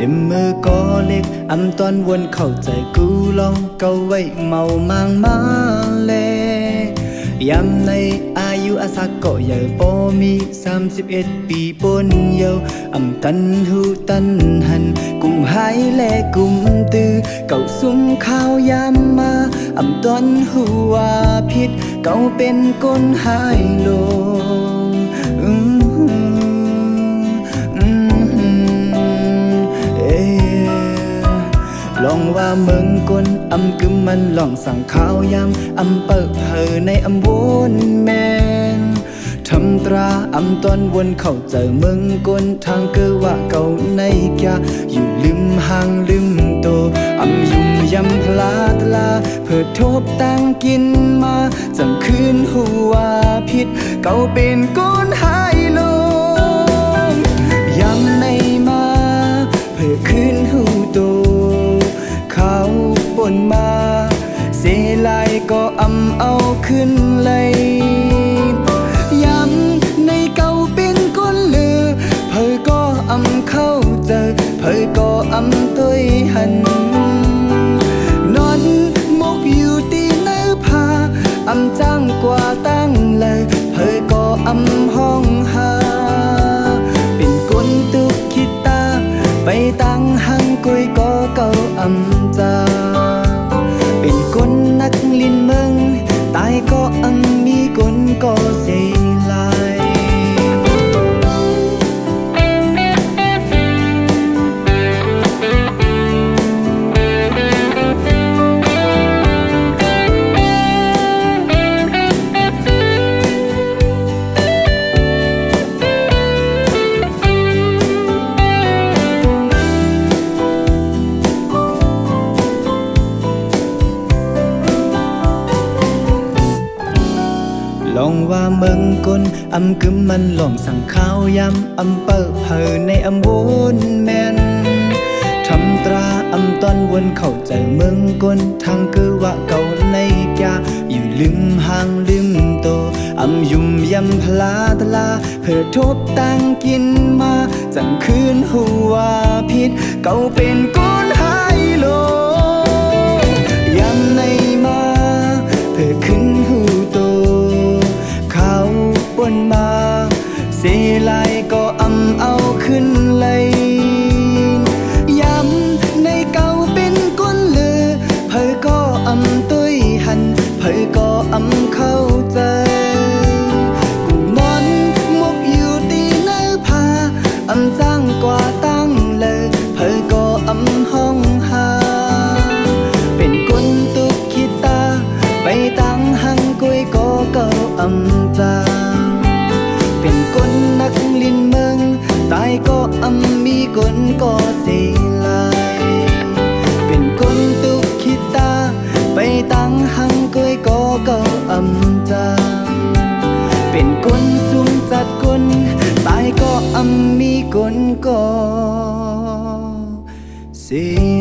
จ็บมือก็เล็กอำตอนวนเข้าใจกูลองเกาไว้เมามางมาเลยยำในอายุอาศักก็ใหญ่ปอมี31 ปีปนเยาอำตันหูตันหันกุมหายและกุมตือเก่าซุ้มข้าวยามมาอำตอนหูว่าผิดเก่าเป็นก้นหายลงลองว่าเมืองกนอำกึมมันลองสั่งข้าวยำอำเปิดเผอในอำวนแมนทำตราอำตอนวนเข้าเจอเมืองกนทางเกอว่าเก่าในแกอยู่ลืมห่างลืมโตอำยุ่มยำพลาตลาเพื่อทบตั้งกินมาจังคืนหัวผิดเก่าเป็นก้นหายลงยำในมาเพื่อคืนหูโตเขาปนมาเสลายก็เอาขึ้นเลยย้ำในเก่าเป็นก้นเลือเพอก็เข้าเจอเพอก็ตัวหันนอนมกอยู่ตีเนื้อผาจ้างกว่าตั้งเลยเพอก็ห้องหาเป็นก้นตุกคิดตาไปตั้งหังกุยก็เก่าจาเป็นคนนักลินเมืองตายก็มีคนก็เสียลายลองว่าเมืองกนกึมมันลองสั่งข้าวยำเปิดเผอในวนแมนทำตราตอนวนเข้าใจเมืองกนทางเกอว่าเก่าในแกอยู่ลืมห่างลืมโตยุ่มยำพลาตลาเพื่อทบตั้งกินมาจังคืนหัวผิดเก่าเป็นก้นหายลงยำในมาเพื่อขึ้นหูโตเขาปนมาเสลายก็เอาขึ้นเลยย้ำในเก่าเป็นก้นเลือเพอก็ตัวหันเพอก็เข้าใจกูนอนมกอยู่ตีเนื้อผาจ้างกว่าตั้งเลยเพอก็ห้องหาเป็นก้นตุกคิดตาไปตั้งหังกุยก็เก่าจาเป็นคนนักลินเมืองตายก็มีคนก็เสียลายเป็นคนตุกคิดตาไปตั้งหังกุยก็เก่าจาเป็นคนซุ่มจัดคนตายก็มีคนก็เสีย